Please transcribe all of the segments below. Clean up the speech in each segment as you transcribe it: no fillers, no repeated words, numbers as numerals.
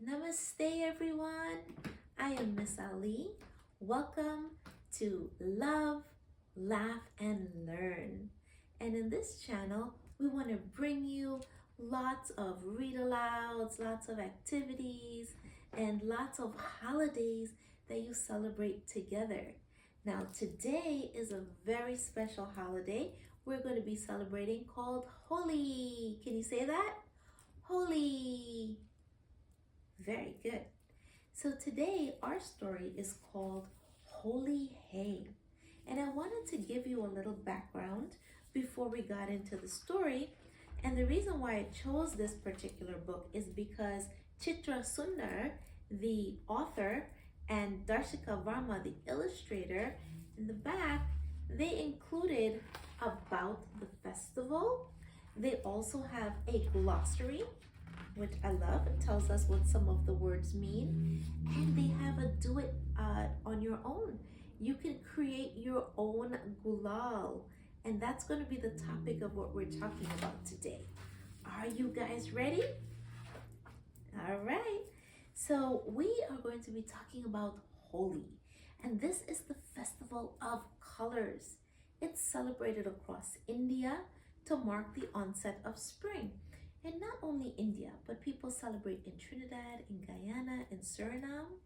Namaste, everyone. I am Miss Ali. Welcome to Love, Laugh, and Learn. And in this channel, we want to bring you lots of read-alouds, lots of activities, and lots of holidays that you celebrate together. Now, today is a very special holiday we're going to be celebrating called Holi. Can you say that? Holi. Very good. So today our story is called Holi Hai. And I wanted to give you a little background before we got into the story. And the reason why I chose this particular book is because Chitra Sundar, the author, and Darshika Varma, the illustrator, in the back, they included about the festival. They also have a glossary, which I love. It tells us what some of the words mean. And they have a do it on your own. You can create your own gulal. And that's going to be the topic of what we're talking about today. Are you guys ready? All right. So we are going to be talking about Holi. And this is the festival of colors. It's celebrated across India to mark the onset of spring. And not only India, but people celebrate in Trinidad, in Guyana, in Suriname.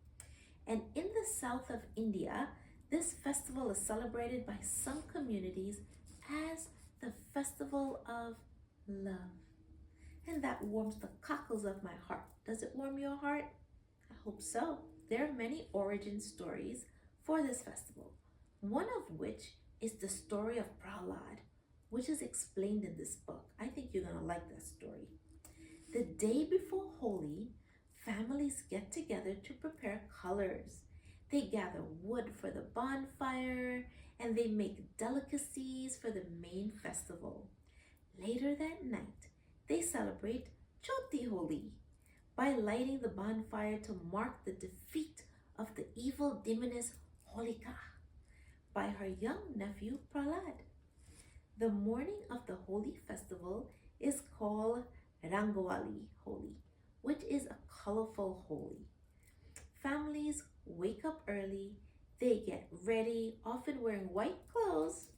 And in the south of India, this festival is celebrated by some communities as the Festival of Love. And that warms the cockles of my heart. Does it warm your heart? I hope so. There are many origin stories for this festival, one of which is the story of Prahlada, which is explained in this book. I think you're going to like that story. The day before Holi, families get together to prepare colors. They gather wood for the bonfire and they make delicacies for the main festival. Later that night, they celebrate Choti Holi by lighting the bonfire to mark the defeat of the evil demoness Holika by her young nephew Prahlada. The morning of the Holi festival is called Rangwali Holi, which is a colorful Holi. Families wake up early, they get ready, often wearing white clothes,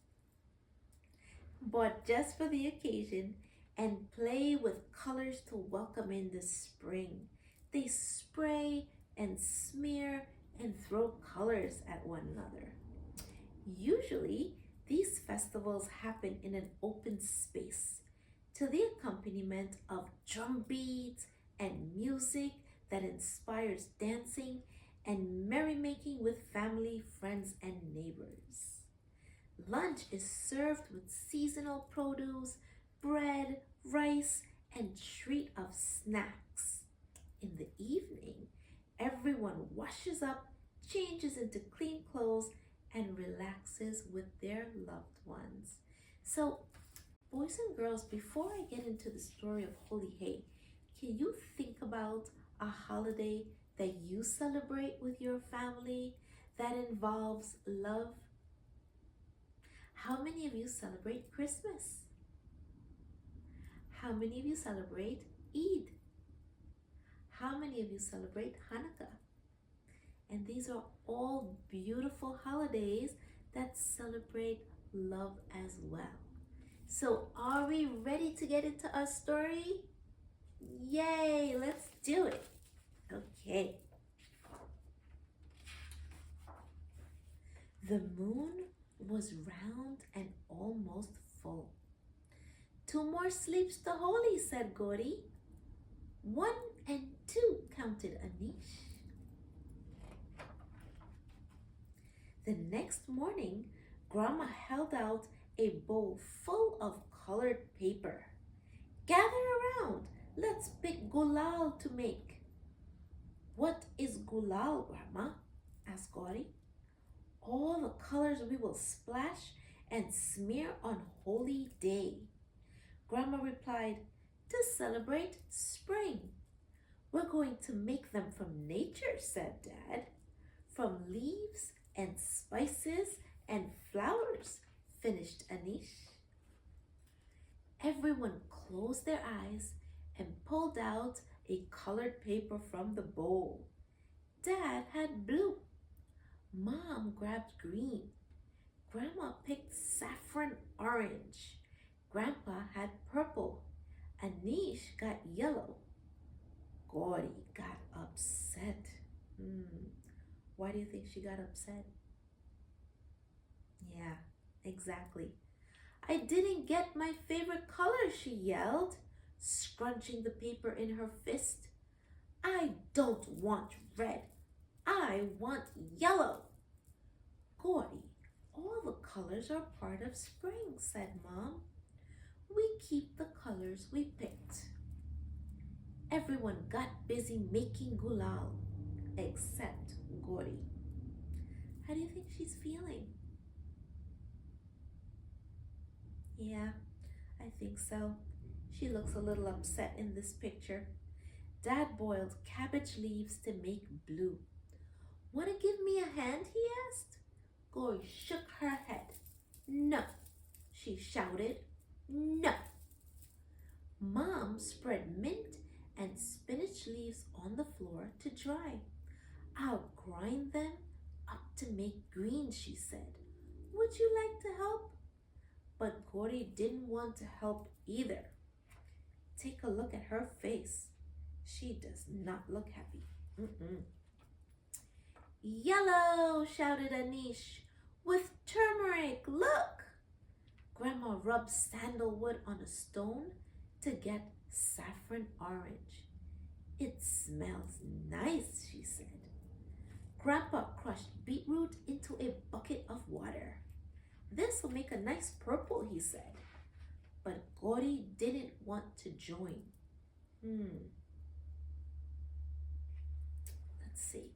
bought just for the occasion, and play with colors to welcome in the spring. They spray and smear and throw colors at one another. Usually, these festivals happen in an open space to the accompaniment of drum beats and music that inspires dancing and merrymaking with family, friends, and neighbors. Lunch is served with seasonal produce, bread, rice, and treat of snacks. In the evening, everyone washes up, changes into clean clothes, and relaxes with their loved ones. So, boys and girls, before I get into the story of Holi Hai, can you think about a holiday that you celebrate with your family that involves love? How many of you celebrate Christmas? How many of you celebrate Eid? How many of you celebrate Hanukkah? And these are all beautiful holidays that celebrate love as well. So are we ready to get into our story? Yay, let's do it. Okay. The moon was round and almost full. 2 more sleeps to Holi, said Gauri. 1 and 2, counted Anish. The next morning, Grandma held out a bowl full of colored paper. Gather around, let's pick gulal to make. What is gulal, Grandma? Asked Gauri. All the colors we will splash and smear on Holi Day. Grandma replied, to celebrate spring. We're going to make them from nature, said Dad. From leaves and spices and flowers, finished Anish. Everyone closed their eyes and pulled out a colored paper from the bowl. Dad had blue. Mom grabbed green. Grandma picked saffron orange. Grandpa had purple. Anish got yellow. Gauri got upset. Why do you think she got upset? Yeah, exactly. I didn't get my favorite color, she yelled, scrunching the paper in her fist. I don't want red. I want yellow. Gauri, all the colors are part of spring, said Mom. We keep the colors we picked. Everyone got busy making gulal, except Gauri. How do you think she's feeling? Yeah, I think so. She looks a little upset in this picture. Dad boiled cabbage leaves to make blue. Want to give me a hand? He asked. Gauri shook her head. No, she shouted. No. Mom spread mint and spinach leaves on the floor to dry. I'll grind them up to make greens, she said. Would you like to help? But Gauri didn't want to help either. Take a look at her face. She does not look happy. Yellow, shouted Anish, with turmeric, look! Grandma rubbed sandalwood on a stone to get saffron orange. It smells nice, she said. Grandpa crushed beetroot into a bucket of water. This will make a nice purple, he said. But Gauri didn't want to join. Let's see.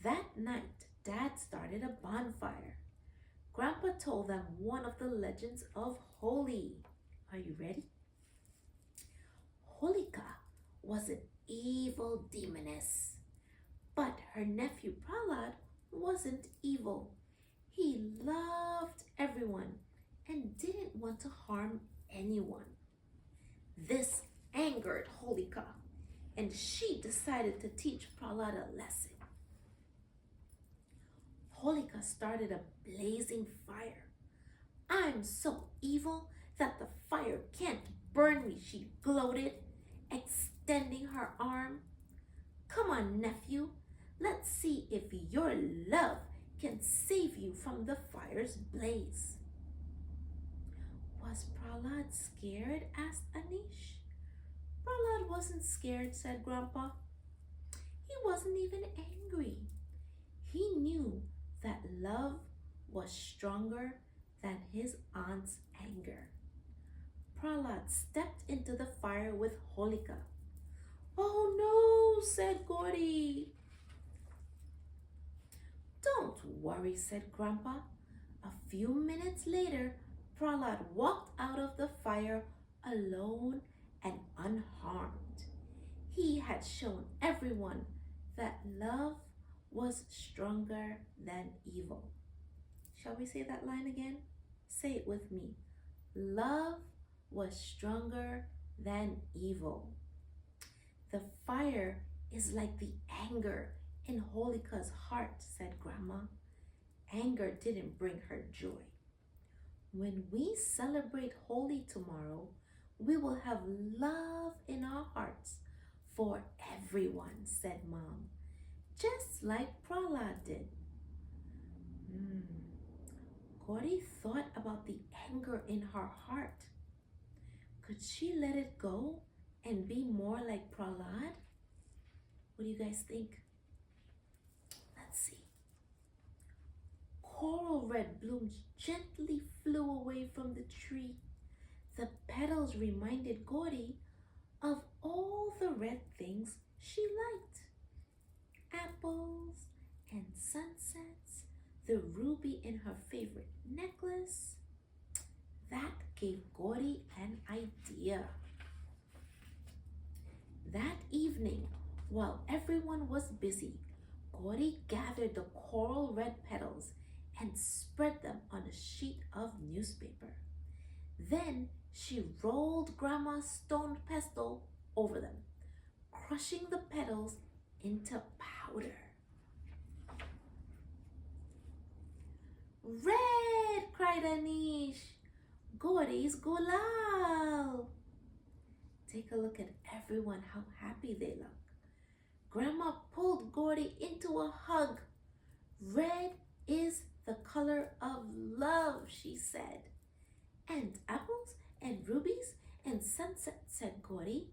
That night, Dad started a bonfire. Grandpa told them one of the legends of Holi. Are you ready? Holika was an evil demoness, but her nephew Prahlad wasn't evil. He loved everyone and didn't want to harm anyone. This angered Holika, and she decided to teach Prahlad a lesson. Holika started a blazing fire. I'm so evil that the fire can't burn me, she gloated, extending her arm. Come on, nephew, let's see if your love can save you from the fire's blaze. Was Prahlad scared? Asked Anish. Prahlad wasn't scared, said Grandpa. He wasn't even angry. He knew that love was stronger than his aunt's anger. Prahlad stepped into the fire with Holika. Oh no, said Gauri. Don't worry, said Grandpa. A few minutes later, Prahlad walked out of the fire alone and unharmed. He had shown everyone that love was stronger than evil. Shall we say that line again? Say it with me. Love was stronger than evil. The fire is like the anger in Holika's heart, said Grandma. Anger didn't bring her joy. When we celebrate Holi tomorrow, we will have love in our hearts for everyone, said Mom, just like Prahlad did. Gauri thought about the anger in her heart. Could she let it go and be more like Prahlad? What do you guys think? Let's see. Coral red blooms gently flew away from the tree. The petals reminded Gauri of all the red things she liked. Apples and sunsets, the ruby in her favorite necklace. That gave Gauri an idea. That evening, while everyone was busy, Gauri gathered the coral red petals and spread them on a sheet of newspaper. Then she rolled Grandma's stone pestle over them. crushing the petals into powder. Red, cried Anish. Gauri's gulal. Take a look at everyone, how happy they look. Grandma pulled Gauri into a hug. Red is the color of love, she said. And apples and rubies and sunset, said Gauri.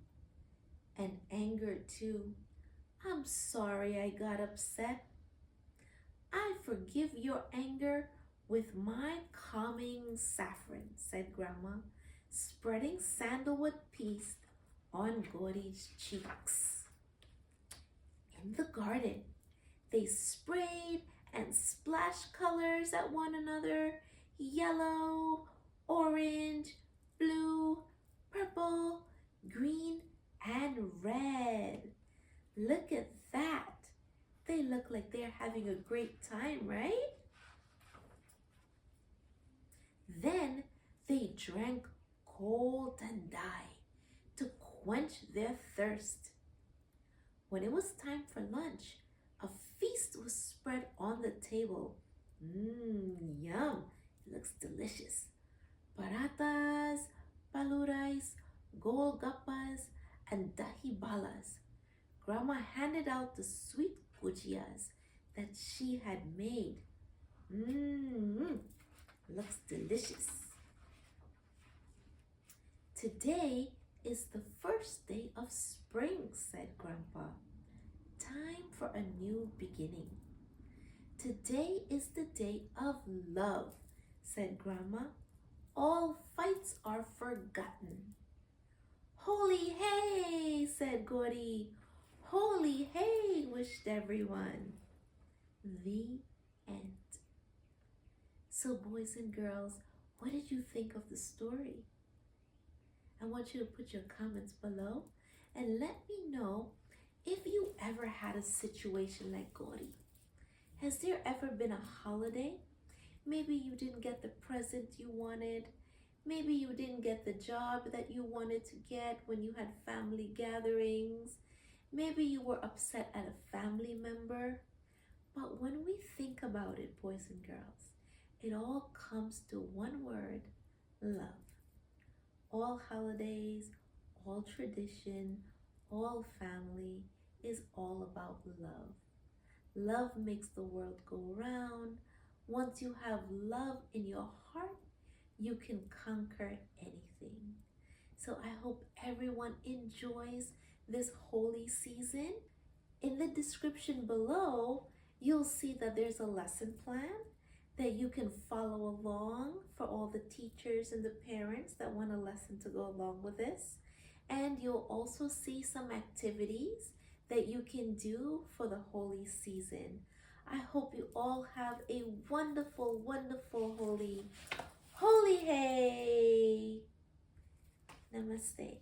And anger too. I'm sorry I got upset. I forgive your anger with my calming saffron, said Grandma, spreading sandalwood paste on Gauri's cheeks. In the garden, they sprayed and splashed colors at one another: yellow, orange, blue, purple, green, and red. Look at that. They look like they're having a great time, right? Then they drank cold tandai to quench their thirst. When it was time for lunch, a feast was spread on the table. Yum, it looks delicious. Paratas, palurais, golgappas, and dahi balas. Grandma handed out the sweet gujias that she had made. Looks delicious. Today is the first day of spring, said Grandpa. Time for a new beginning. Today is the day of love, said Grandma. All fights are forgotten. Holi Hai, said Gauri. Holi Hai, wished everyone. The end. So boys and girls, what did you think of the story? I want you to put your comments below and let me know if you ever had a situation like Gauri. Has there ever been a holiday? Maybe you didn't get the present you wanted. Maybe you didn't get the job that you wanted to get when you had family gatherings. Maybe you were upset at a family member. But when we think about it, boys and girls, it all comes to one word: love. All holidays, all tradition, all family is all about love. Love makes the world go round. Once you have love in your heart, you can conquer anything. So I hope everyone enjoys this holy season. In the description below, you'll see that there's a lesson plan that you can follow along for all the teachers and the parents that want a lesson to go along with this. And you'll also see some activities that you can do for the holy season. I hope you all have a wonderful, wonderful Holi Hai. Namaste.